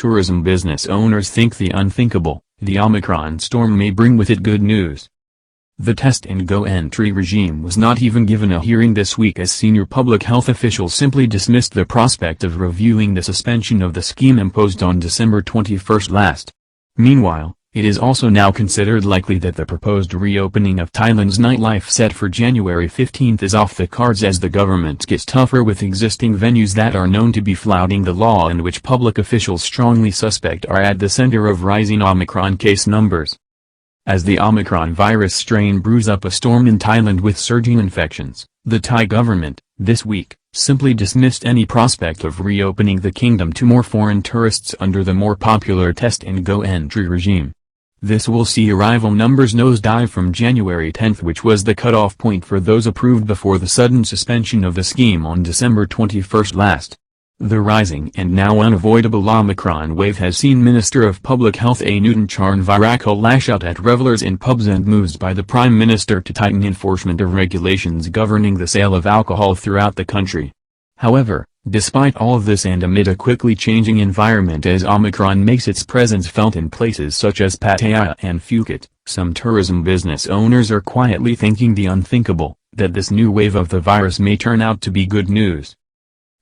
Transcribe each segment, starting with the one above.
tourism business owners think the unthinkable, the Omicron storm may bring with it good news. The test-and-go entry regime was not even given a hearing this week as senior public health officials simply dismissed the prospect of reviewing the suspension of the scheme imposed on December 21 last. Meanwhile, it is also now considered likely that the proposed reopening of Thailand's nightlife set for January 15 is off the cards as the government gets tougher with existing venues that are known to be flouting the law and which public officials strongly suspect are at the center of rising Omicron case numbers. As the Omicron virus strain brews up a storm in Thailand with surging infections, the Thai government, this week, simply dismissed any prospect of reopening the kingdom to more foreign tourists under the more popular test-and-go entry regime. This will see arrival numbers nosedive from January 10, which was the cutoff point for those approved before the sudden suspension of the scheme on December 21 last. The rising and now unavoidable Omicron wave has seen Minister of Public Health Anutin Charnvirakul lash out at revelers in pubs and moves by the Prime Minister to tighten enforcement of regulations governing the sale of alcohol throughout the country. However, despite all of this and amid a quickly changing environment as Omicron makes its presence felt in places such as Pattaya and Phuket, some tourism business owners are quietly thinking the unthinkable, that this new wave of the virus may turn out to be good news.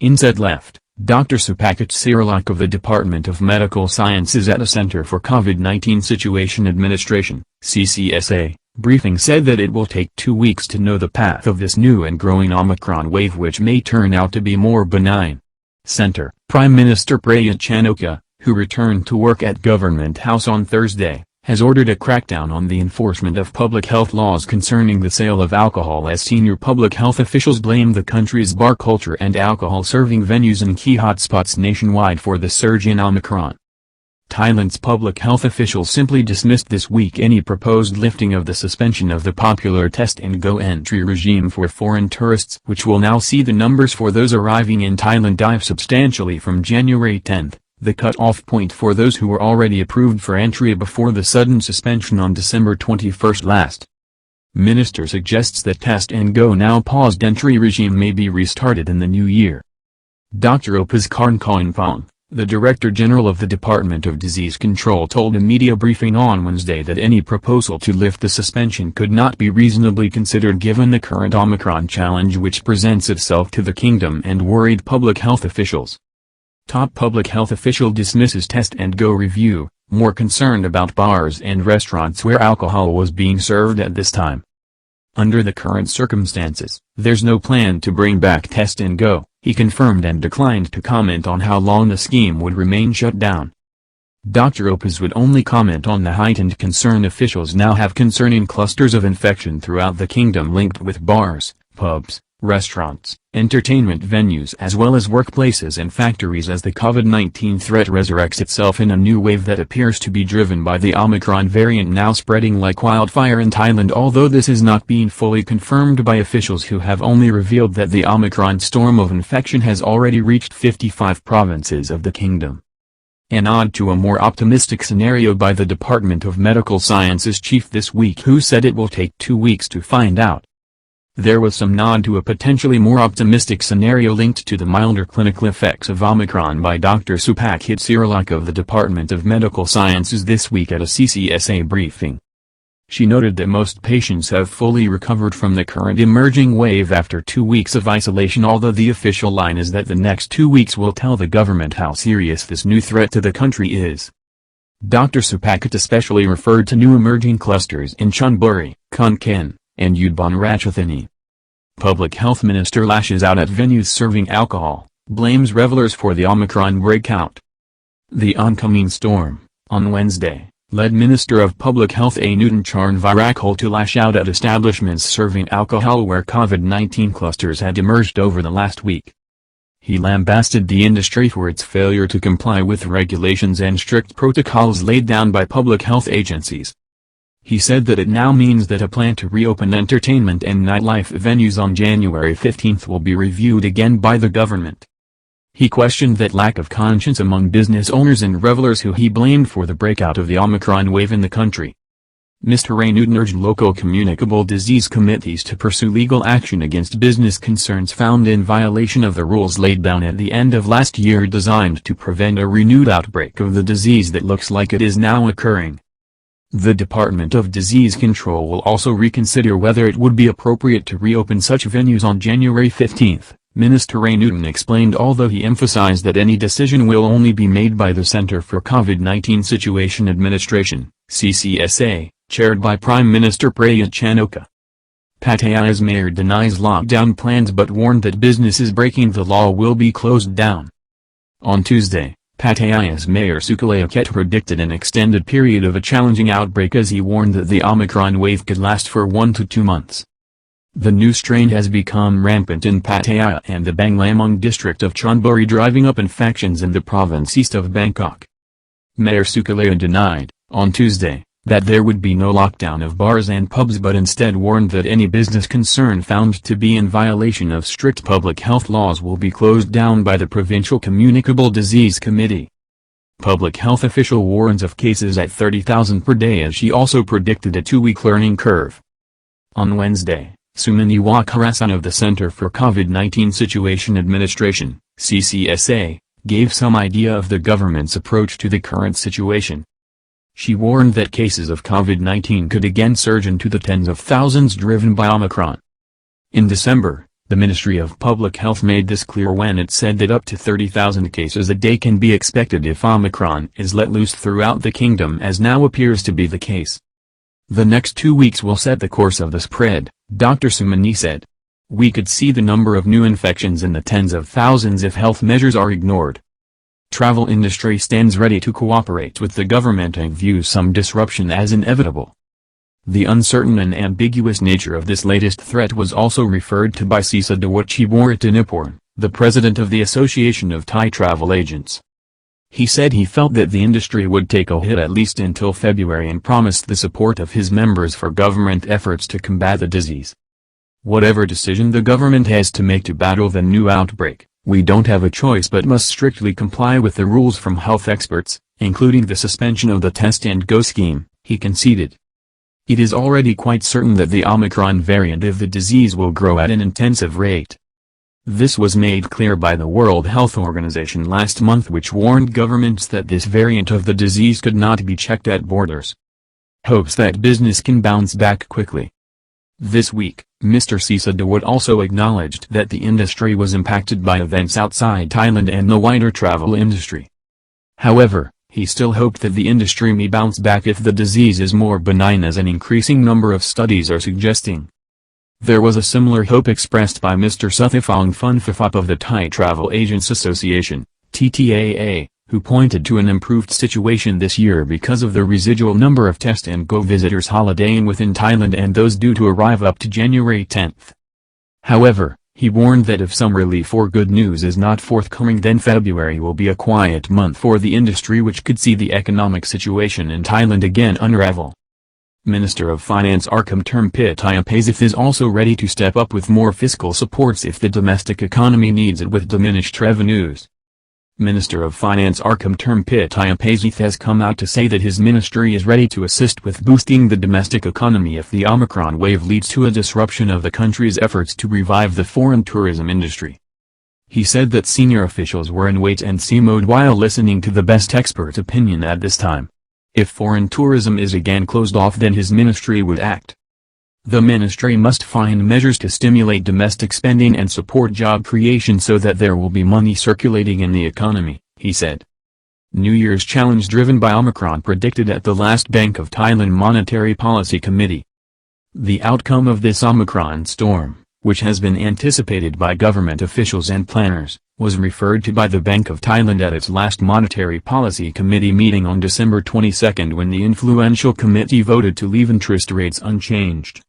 Inset left, Dr. Supakat Sirilak of the Department of Medical Sciences at the Center for COVID-19 Situation Administration, CCSA, briefing said that it will take 2 weeks to know the path of this new and growing Omicron wave which may turn out to be more benign. Center Prime Minister Prayut Chan-o-cha, who returned to work at Government House on Thursday, has ordered a crackdown on the enforcement of public health laws concerning the sale of alcohol as senior public health officials blame the country's bar culture and alcohol-serving venues in key hotspots nationwide for the surge in Omicron. Thailand's public health officials simply dismissed this week any proposed lifting of the suspension of the popular test-and-go entry regime for foreign tourists, which will now see the numbers for those arriving in Thailand dive substantially from January 10. The cut-off point for those who were already approved for entry before the sudden suspension on December 21 last. Minister suggests that test-and-go now paused entry regime may be restarted in the new year. Dr. Opaskarnkainpong, the Director General of the Department of Disease Control told a media briefing on Wednesday that any proposal to lift the suspension could not be reasonably considered given the current Omicron challenge which presents itself to the kingdom and worried public health officials. Top public health official dismisses test-and-go review, more concerned about bars and restaurants where alcohol was being served at this time. Under the current circumstances, there's no plan to bring back test-and-go, he confirmed and declined to comment on how long the scheme would remain shut down. Dr. Opaz would only comment on the heightened concern officials now have concerning clusters of infection throughout the kingdom linked with bars, pubs, restaurants, entertainment venues as well as workplaces and factories as the COVID-19 threat resurrects itself in a new wave that appears to be driven by the Omicron variant now spreading like wildfire in Thailand, although this is not being fully confirmed by officials who have only revealed that the Omicron storm of infection has already reached 55 provinces of the kingdom. An nod to a more optimistic scenario by the Department of Medical Sciences chief this week who said it will take 2 weeks to find out. There was some nod to a potentially more optimistic scenario linked to the milder clinical effects of Omicron by Dr. Supakat Sirilak of the Department of Medical Sciences this week at a CCSA briefing. She noted that most patients have fully recovered from the current emerging wave after 2 weeks of isolation, although the official line is that the next 2 weeks will tell the government how serious this new threat to the country is. Dr. Supakat especially referred to new emerging clusters in Chonburi, Khon Kaen, and Udon Ratchathani. Public Health Minister lashes out at venues serving alcohol, blames revelers for the Omicron breakout. The oncoming storm, on Wednesday, led Minister of Public Health Anutin Charnvirakul to lash out at establishments serving alcohol where COVID-19 clusters had emerged over the last week. He lambasted the industry for its failure to comply with regulations and strict protocols laid down by public health agencies. He said that it now means that a plan to reopen entertainment and nightlife venues on January 15 will be reviewed again by the government. He questioned that lack of conscience among business owners and revelers who he blamed for the breakout of the Omicron wave in the country. Mr. Raynutan urged local communicable disease committees to pursue legal action against business concerns found in violation of the rules laid down at the end of last year designed to prevent a renewed outbreak of the disease that looks like it is now occurring. The Department of Disease Control will also reconsider whether it would be appropriate to reopen such venues on January 15, Minister Raynutan explained, although he emphasized that any decision will only be made by the Center for COVID-19 Situation Administration, CCSA, chaired by Prime Minister Prayut Chan-o-cha. Pattaya's mayor denies lockdown plans but warned that businesses breaking the law will be closed down. On Tuesday, Pattaya's mayor Sukalayakhet predicted an extended period of a challenging outbreak as he warned that the Omicron wave could last for 1 to 2 months. The new strain has become rampant in Pattaya and the Banglamong district of Chonburi, driving up infections in the province east of Bangkok. Mayor Sukalaya denied, on Tuesday, that there would be no lockdown of bars and pubs but instead warned that any business concern found to be in violation of strict public health laws will be closed down by the Provincial Communicable Disease Committee. Public health official warns of cases at 30,000 per day as she also predicted a 2-week learning curve. On Wednesday, Sumani Wakarasan of the Center for COVID-19 Situation Administration, CCSA, gave some idea of the government's approach to the current situation. She warned that cases of COVID-19 could again surge into the tens of thousands driven by Omicron. In December, the Ministry of Public Health made this clear when it said that up to 30,000 cases a day can be expected if Omicron is let loose throughout the kingdom, as now appears to be the case. The next 2 weeks will set the course of the spread, Dr. Sumani said. We could see the number of new infections in the tens of thousands if health measures are ignored. Travel industry stands ready to cooperate with the government and views some disruption as inevitable. The uncertain and ambiguous nature of this latest threat was also referred to by Sisa Dawatchiboratanaporn, the president of the Association of Thai Travel Agents. He said he felt that the industry would take a hit at least until February and promised the support of his members for government efforts to combat the disease. Whatever decision the government has to make to battle the new outbreak, we don't have a choice but must strictly comply with the rules from health experts, including the suspension of the test and go scheme, he conceded. It is already quite certain that the Omicron variant of the disease will grow at an intensive rate. This was made clear by the World Health Organization last month, which warned governments that this variant of the disease could not be checked at borders. Hopes that business can bounce back quickly. This week, Mr. Sisa Dawat also acknowledged that the industry was impacted by events outside Thailand and the wider travel industry. However, he still hoped that the industry may bounce back if the disease is more benign, as an increasing number of studies are suggesting. There was a similar hope expressed by Mr. Suthafong Phunphaphat of the Thai Travel Agents Association, TTAA, who pointed to an improved situation this year because of the residual number of test-and-go visitors holidaying within Thailand and those due to arrive up to January 10. However, he warned that if some relief or good news is not forthcoming, then February will be a quiet month for the industry, which could see the economic situation in Thailand again unravel. Minister of Finance Arkamterm Pitayapasith is also ready to step up with more fiscal supports if the domestic economy needs it with diminished revenues. Minister of Finance Arkamterm Pitayapasith has come out to say that his ministry is ready to assist with boosting the domestic economy if the Omicron wave leads to a disruption of the country's efforts to revive the foreign tourism industry. He said that senior officials were in wait-and-see mode while listening to the best expert opinion at this time. If foreign tourism is again closed off, then his ministry would act. The ministry must find measures to stimulate domestic spending and support job creation so that there will be money circulating in the economy, he said. New Year's challenge driven by Omicron predicted at the last Bank of Thailand Monetary Policy Committee. The outcome of this Omicron storm, which has been anticipated by government officials and planners, was referred to by the Bank of Thailand at its last Monetary Policy Committee meeting on December 22 when the influential committee voted to leave interest rates unchanged.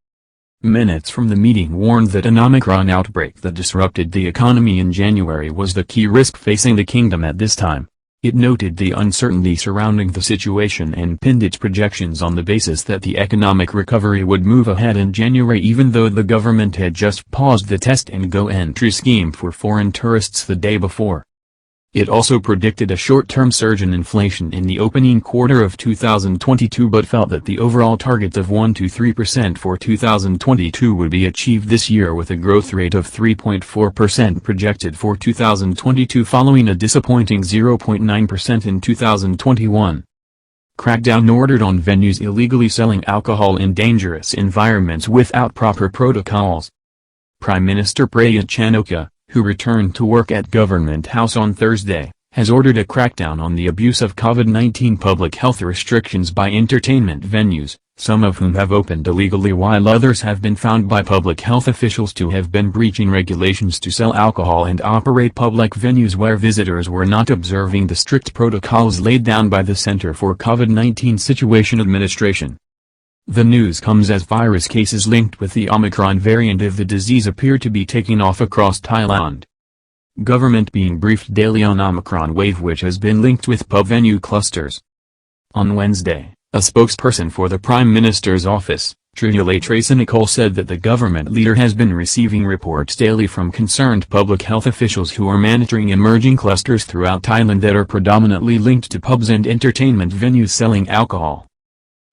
Minutes from the meeting warned that an Omicron outbreak that disrupted the economy in January was the key risk facing the kingdom at this time. It noted the uncertainty surrounding the situation and pinned its projections on the basis that the economic recovery would move ahead in January, even though the government had just paused the test-and-go entry scheme for foreign tourists the day before. It also predicted a short-term surge in inflation in the opening quarter of 2022 but felt that the overall target of 1–3% for 2022 would be achieved this year with a growth rate of 3.4% projected for 2022 following a disappointing 0.9% in 2021. Crackdown ordered on venues illegally selling alcohol in dangerous environments without proper protocols. Prime Minister Prayut Chan-o-cha, who returned to work at Government House on Thursday, has ordered a crackdown on the abuse of COVID-19 public health restrictions by entertainment venues, some of whom have opened illegally while others have been found by public health officials to have been breaching regulations to sell alcohol and operate public venues where visitors were not observing the strict protocols laid down by the Center for COVID-19 Situation Administration. The news comes as virus cases linked with the Omicron variant of the disease appear to be taking off across Thailand. Government being briefed daily on Omicron wave which has been linked with pub venue clusters. On Wednesday, a spokesperson for the Prime Minister's office, Tracy Nicole said that the government leader has been receiving reports daily from concerned public health officials who are monitoring emerging clusters throughout Thailand that are predominantly linked to pubs and entertainment venues selling alcohol.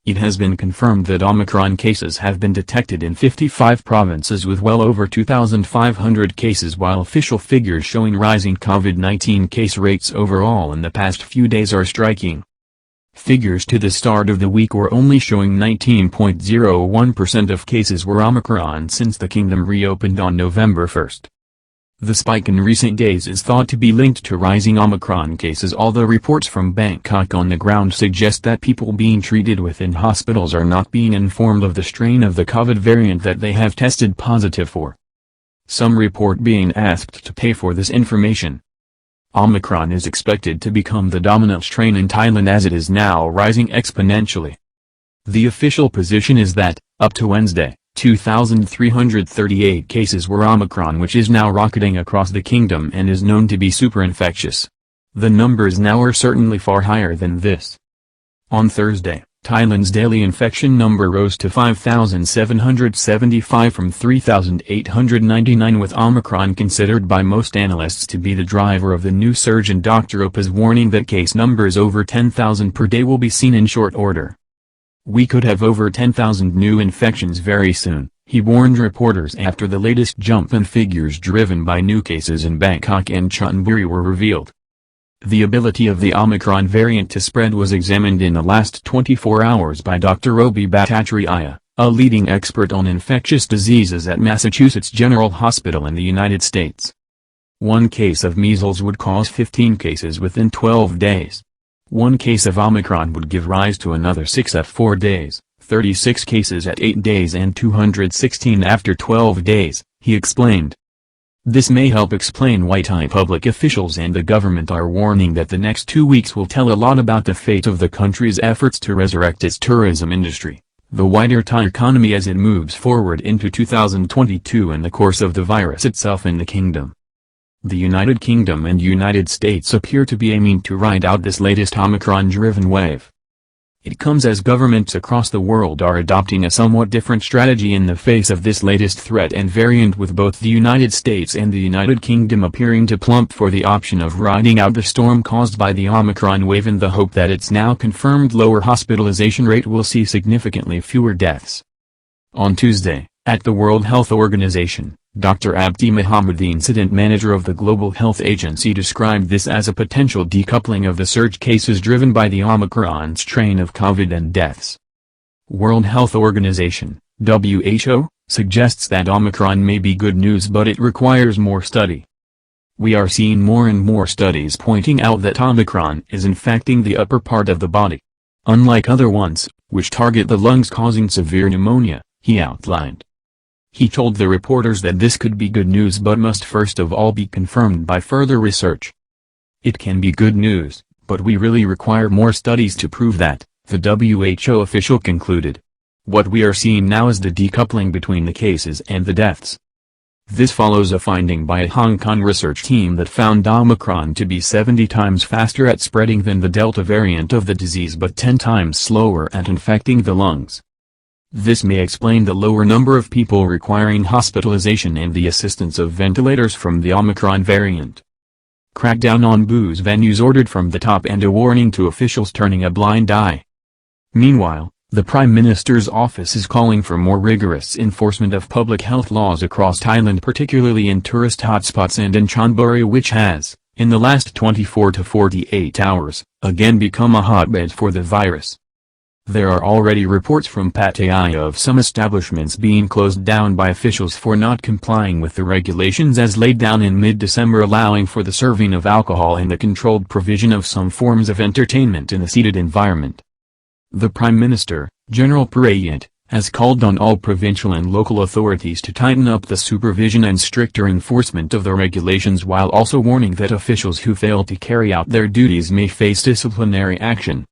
It has been confirmed that Omicron cases have been detected in 55 provinces with well over 2,500 cases while official figures showing rising COVID-19 case rates overall in the past few days are striking. Figures to the start of the week were only showing 19.01% of cases were Omicron since the kingdom reopened on November 1. The spike in recent days is thought to be linked to rising Omicron cases, although reports from Bangkok on the ground suggest that people being treated within hospitals are not being informed of the strain of the COVID variant that they have tested positive for. Some report being asked to pay for this information. Omicron is expected to become the dominant strain in Thailand as it is now rising exponentially. The official position is that, up to Wednesday, 2,338 cases were Omicron, which is now rocketing across the kingdom and is known to be super infectious. The numbers now are certainly far higher than this. On Thursday, Thailand's daily infection number rose to 5,775 from 3,899 with Omicron considered by most analysts to be the driver of the new surge, and Dr. Op is warning that case numbers over 10,000 per day will be seen in short order. We could have over 10,000 new infections very soon, he warned reporters after the latest jump in figures driven by new cases in Bangkok and Chonburi were revealed. The ability of the Omicron variant to spread was examined in the last 24 hours by Dr. Obi Bhattacharya, a leading expert on infectious diseases at Massachusetts General Hospital in the United States. One case of measles would cause 15 cases within 12 days. One case of Omicron would give rise to another 6 at 4 days, 36 cases at 8 days and 216 after 12 days, he explained. This may help explain why Thai public officials and the government are warning that the next 2 weeks will tell a lot about the fate of the country's efforts to resurrect its tourism industry, the wider Thai economy as it moves forward into 2022 and the course of the virus itself in the kingdom. The United Kingdom and United States appear to be aiming to ride out this latest Omicron-driven wave. It comes as governments across the world are adopting a somewhat different strategy in the face of this latest threat and variant, with both the United States and the United Kingdom appearing to plump for the option of riding out the storm caused by the Omicron wave in the hope that its now confirmed lower hospitalization rate will see significantly fewer deaths. On Tuesday, at the World Health Organization, Dr. Abdi Mohammed, the incident manager of the Global Health Agency, described this as a potential decoupling of the surge cases driven by the Omicron strain of COVID and deaths. World Health Organization, WHO, suggests that Omicron may be good news, but it requires more study. We are seeing more and more studies pointing out that Omicron is infecting the upper part of the body. Unlike other ones, which target the lungs causing severe pneumonia, he outlined. He told the reporters that this could be good news but must first of all be confirmed by further research. It can be good news, but we really require more studies to prove that, the WHO official concluded. What we are seeing now is the decoupling between the cases and the deaths. This follows a finding by a Hong Kong research team that found Omicron to be 70 times faster at spreading than the Delta variant of the disease but 10 times slower at infecting the lungs. This may explain the lower number of people requiring hospitalization and the assistance of ventilators from the Omicron variant. crackdown on booze venues ordered from the top, and a warning to officials turning a blind eye. Meanwhile, the Prime Minister's office is calling for more rigorous enforcement of public health laws across Thailand, particularly in tourist hotspots and in Chonburi, which has, in the last 24 to 48 hours, again become a hotbed for the virus. There are already reports from Pattaya of some establishments being closed down by officials for not complying with the regulations as laid down in mid-December, allowing for the serving of alcohol and the controlled provision of some forms of entertainment in a seated environment. The Prime Minister, General Prayut, has called on all provincial and local authorities to tighten up the supervision and stricter enforcement of the regulations, while also warning that officials who fail to carry out their duties may face disciplinary action.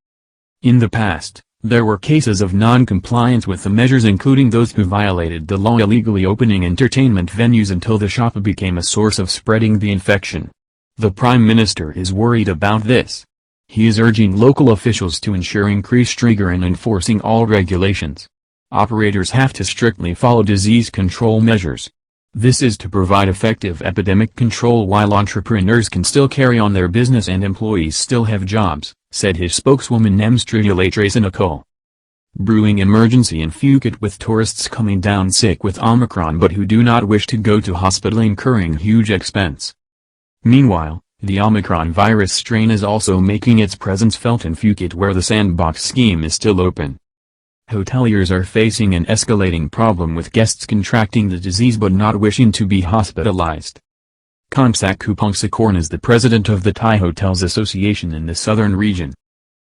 In the past, there were cases of non-compliance with the measures, including those who violated the law illegally opening entertainment venues until the shop became a source of spreading the infection. The Prime Minister is worried about this. He is urging local officials to ensure increased rigor in enforcing all regulations. Operators have to strictly follow disease control measures. This is to provide effective epidemic control while entrepreneurs can still carry on their business and employees still have jobs, said his spokeswoman Nemstridulatrasanakul. Brewing emergency in Phuket, with tourists coming down sick with Omicron but who do not wish to go to hospital, incurring huge expense. Meanwhile, the Omicron virus strain is also making its presence felt in Phuket, where the sandbox scheme is still open. Hoteliers are facing an escalating problem with guests contracting the disease but not wishing to be hospitalized. Kongsak Kupongsakorn is the president of the Thai Hotels Association in the southern region.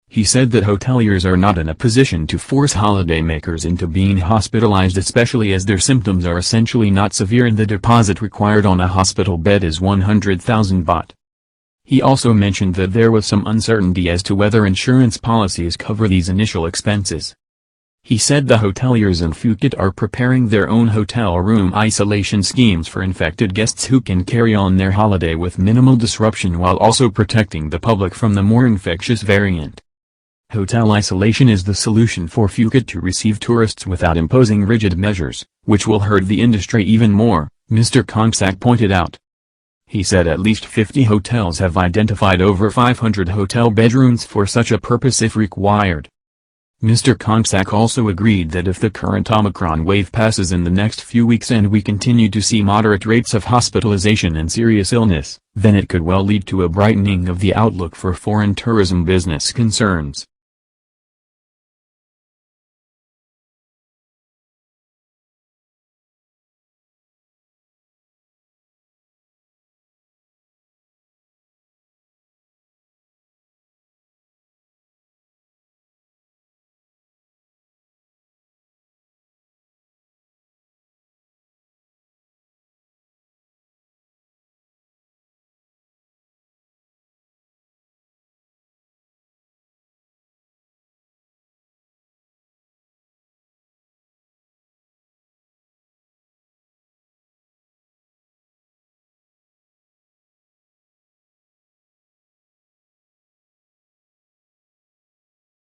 He said that hoteliers are not in a position to force holidaymakers into being hospitalized, especially as their symptoms are essentially not severe and the deposit required on a hospital bed is 100,000 baht. He also mentioned that there was some uncertainty as to whether insurance policies cover these initial expenses. He said the hoteliers in Phuket are preparing their own hotel room isolation schemes for infected guests who can carry on their holiday with minimal disruption while also protecting the public from the more infectious variant. Hotel isolation is the solution for Phuket to receive tourists without imposing rigid measures, which will hurt the industry even more, Mr. Kongsak pointed out. He said at least 50 hotels have identified over 500 hotel bedrooms for such a purpose if required. Mr. Kongsak also agreed that if the current Omicron wave passes in the next few weeks and we continue to see moderate rates of hospitalization and serious illness, then it could well lead to a brightening of the outlook for foreign tourism business concerns.